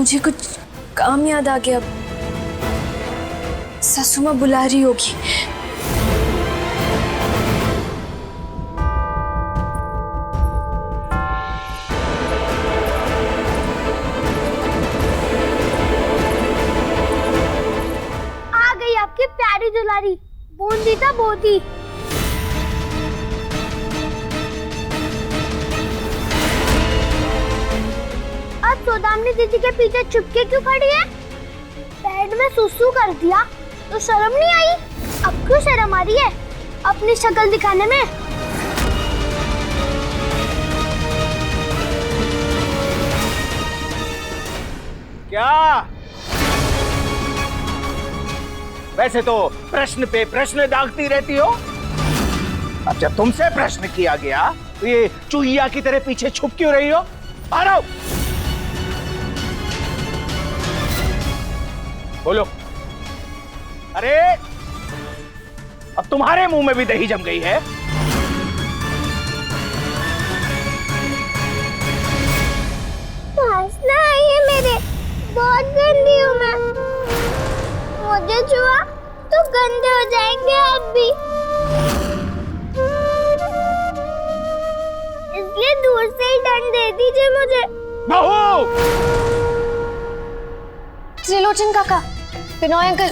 मुझे कुछ काम याद आ गया। सासू माँ बुला रही होगी। आ गई आपकी प्यारी दुलारी बूंदीता बोती। अब सौदामिनी दीदी के पीछे चुपके क्यों खड़ी है? बेड में सुसु कर दिया तो शर्म नहीं आई? अब क्यों शर्म आ रही है अपनी शक्ल दिखाने में? क्या? वैसे तो प्रश्न पे प्रश्न दागती रहती हो। अब जब तुमसे प्रश्न किया गया तो ये चूहिया की तरह पीछे छुप क्यों रही हो? आ रहा हूं। बोलो। अरे अब तुम्हारे मुंह में भी दही जम गई है। हंसना है मेरे, बहुत गंदी हूँ मैं। मुझे छुआ तो गंदे हो जाएंगे आप भी, इसलिए दूर से ही दंड दे दीजिए मुझे। बहू! त्रिलोचन काका, बिनोय अंकल,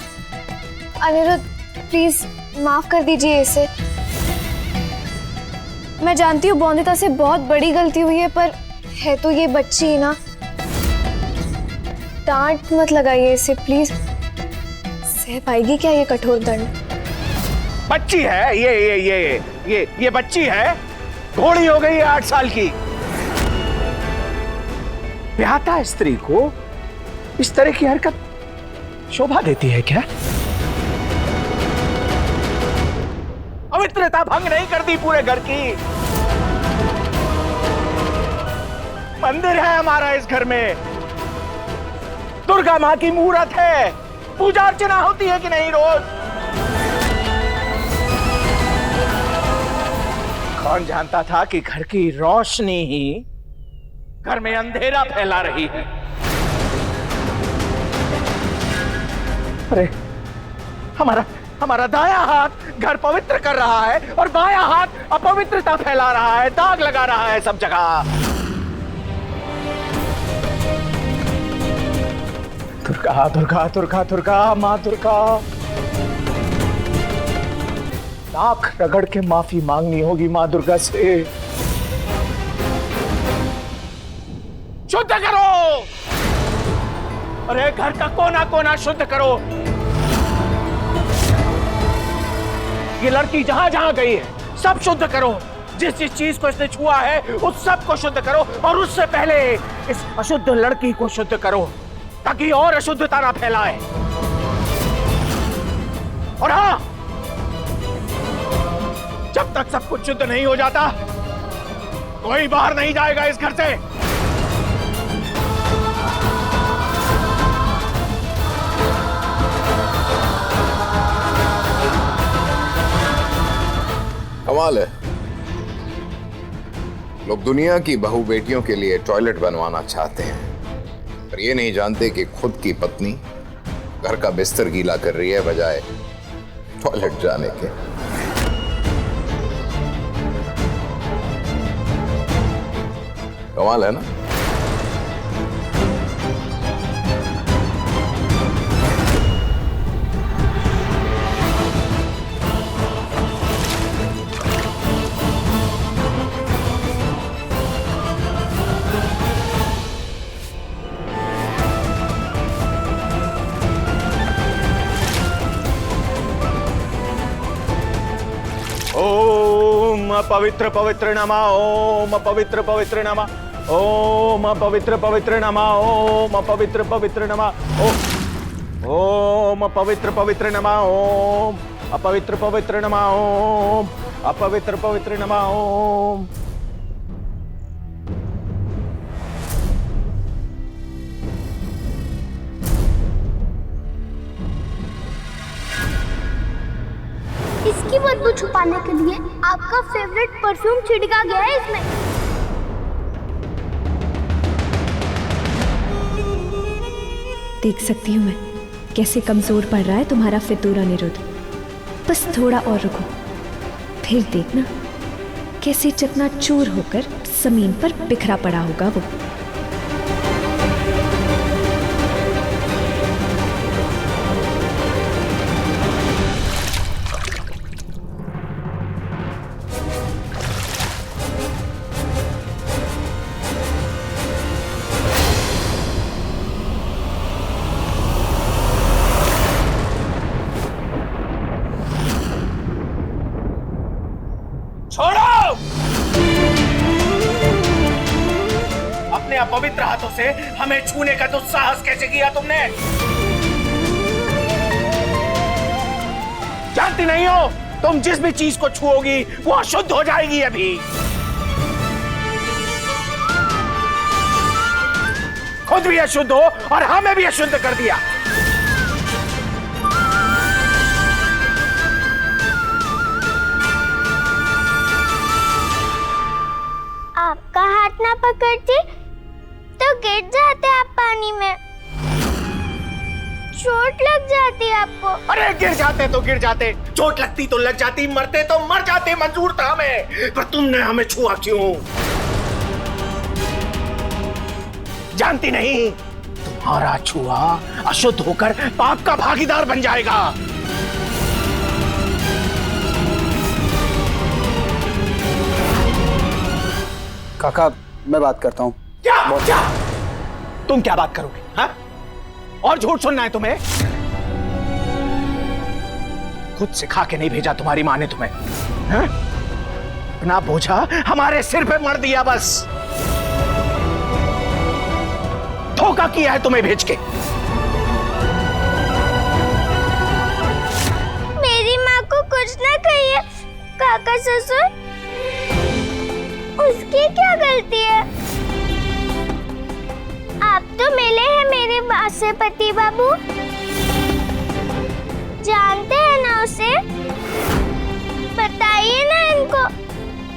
अनिरुद्ध, प्लीज माफ कर दीजिए इसे। मैं जानती हूँ बौंदिता से बहुत बड़ी गलती हुई है, पर है तो ये बच्ची ही ना। डांट मत लगाइए इसे प्लीज। सह पाएगी क्या ये कठोर दंड? बच्ची है ये बच्ची है। घोड़ी हो गई है 8 साल की। ब्याहता स्त्री को इस तरह की हरकत शोभा देती है क्या? पवित्रता भंग नहीं करती पूरे घर की। मंदिर है हमारा इस घर में, दुर्गा मां की मूर्त है, पूजा अर्चना होती है कि नहीं रोज? कौन जानता था कि घर की रोशनी ही घर में अंधेरा फैला रही है। अरे हमारा दायां हाथ घर पवित्र कर रहा है और बायां हाथ अपवित्रता फैला रहा है, दाग लगा रहा है सब जगह। दुर्गा दुर्गा दुर्गा दुर्गा मां दुर्गा। नाक रगड़ के माफी मांगनी होगी मां दुर्गा से। शुद्ध करो, अरे घर का कोना कोना शुद्ध करो। ये लड़की जहां जहां गई है सब शुद्ध करो। जिस जिस चीज को इसने छुआ है उस सब को शुद्ध करो, और उससे पहले इस अशुद्ध लड़की को शुद्ध करो ताकि और अशुद्धता ना फैलाए। और हाँ, जब तक सब कुछ शुद्ध नहीं हो जाता कोई बाहर नहीं जाएगा इस घर से। कमाल है, लोग दुनिया की बहू बेटियों के लिए टॉयलेट बनवाना चाहते हैं, पर ये नहीं जानते कि खुद की पत्नी घर का बिस्तर गीला कर रही है बजाय टॉयलेट जाने के। कमाल है ना? ओम पवित्र पवित्र नमः, ओम पवित्र पवित्र नमः, ओम पवित्र पवित्र नमः, ओम पवित्र पवित्र नमः, ओम पवित्र पवित्र नमः, ओम अपवित्र पवित्र नमः, ओम अपवित्र पवित्र नमः, ओम। इसकी बदबू छुपाने के लिए आपका फेवरेट परफ्यूम छिड़का गया है इसमें। देख सकती हूँ मैं कैसे कमजोर पड़ रहा है तुम्हारा फितूर अनिरुद्ध। बस थोड़ा और रुको, फिर देखना कैसे चकनाचूर होकर जमीन पर बिखरा पड़ा होगा वो। छोड़ो! अपने अपवित्र हाथों से हमें छूने का दुस्साहस कैसे किया तुमने? जानती नहीं हो तुम जिस भी चीज को छुओगी वो अशुद्ध हो जाएगी। अभी खुद भी अशुद्ध हो और हमें भी अशुद्ध कर दिया। आपका हाथ ना पकड़ती तो गिर जाते आप पानी में, चोट लग जाती आपको। अरे गिर जाते तो गिर जाते, चोट लगती तो लग जाती, मरते तो मर जाते, मंजूर था हमें, पर तुमने हमें छुआ क्यों? जानती नहीं तुम्हारा छुआ अशुद्ध होकर पाप का भागीदार बन जाएगा। काका मैं बात करता हूँ। क्या तुम क्या बात करोगे? हाँ? और झूठ सुनना है तुम्हें? खुद सिखा के नहीं भेजा तुम्हारी माँ ने तुम्हें। हाँ? अपना बोझा हमारे सिर पे मर दिया, बस धोखा किया है तुम्हें भेज के। मेरी माँ को कुछ ना कहिए काका ससुर, उसकी क्या गलती है? आप तो मिले हैं मेरे माँ से पति बाबू, जानते हैं ना उसे? बताइए ना इनको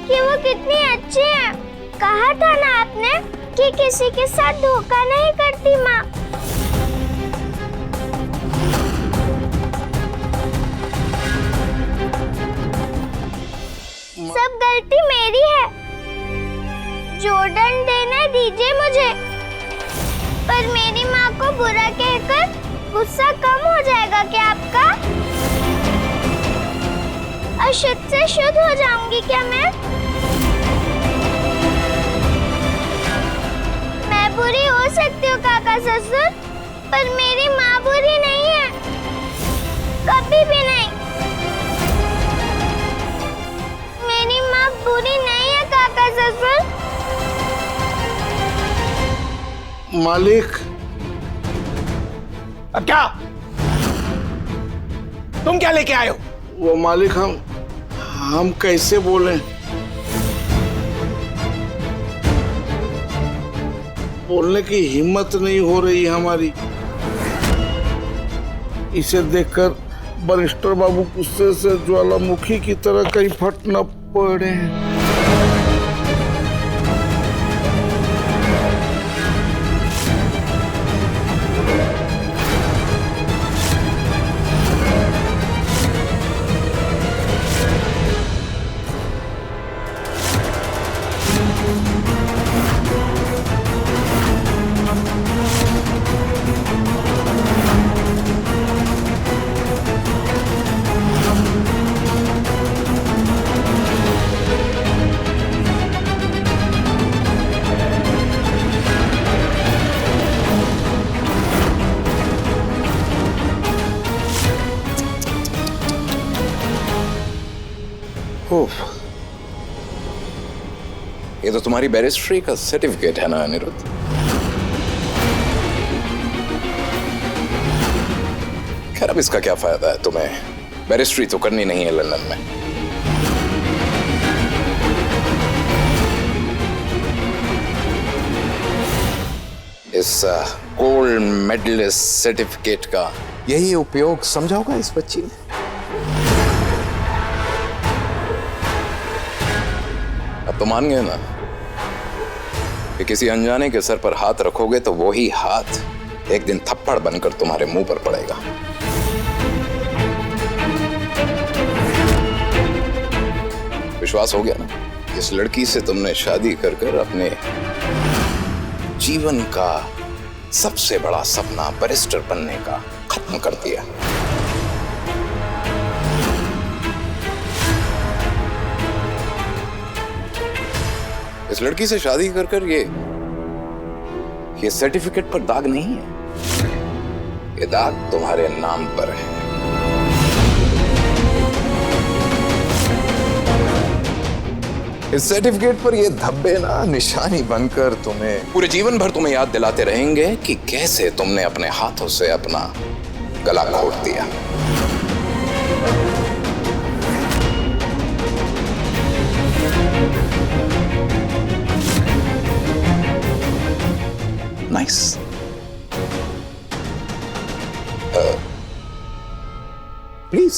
कि वो कितनी अच्छी है। कहा था ना आपने कि किसी के साथ धोखा नहीं करती माँ। सब गलती मेरी है, जो दंड देना दीजिए मुझे, पर मेरी माँ को बुरा कहकर गुस्सा कम हो जाएगा क्या आपका? अशुद्ध से शुद्ध हो जाऊंगी क्या मैं बुरी हो सकती हूँ काका ससुर, पर मेरी माँ बुरी नहीं है, कभी भी नहीं। मेरी माँ बुरी नहीं है काका ससुर। मालिक। अब क्या? तुम क्या लेके आए हो? वो मालिक हम कैसे बोलें? बोलने की हिम्मत नहीं हो रही हमारी। इसे देखकर बरिस्टर बाबू गुस्से से ज्वालामुखी की तरह कहीं फट न पड़े। ये तो तुम्हारी बैरिस्ट्री का सर्टिफिकेट है ना अनिरुद्ध? खैर अब इसका क्या फायदा है, तुम्हें बैरिस्ट्री तो करनी नहीं है लंदन में। इस गोल्ड मेडलिस्ट सर्टिफिकेट का यही उपयोग समझा होगा इस बच्ची ने। अब तो मान गए ना कि किसी अनजाने के सर पर हाथ रखोगे तो वही हाथ एक दिन थप्पड़ बनकर तुम्हारे मुंह पर पड़ेगा। विश्वास हो गया ना? इस लड़की से तुमने शादी कर कर अपने जीवन का सबसे बड़ा सपना बैरिस्टर बनने का खत्म कर दिया। इस लड़की से शादी कर कर ये सर्टिफिकेट पर दाग नहीं है, ये दाग तुम्हारे नाम पर है। इस सर्टिफिकेट पर ये धब्बे ना निशानी बनकर तुम्हें पूरे जीवन भर तुम्हें याद दिलाते रहेंगे कि कैसे तुमने अपने हाथों से अपना गला घोट दिया। नाइस। प्लीज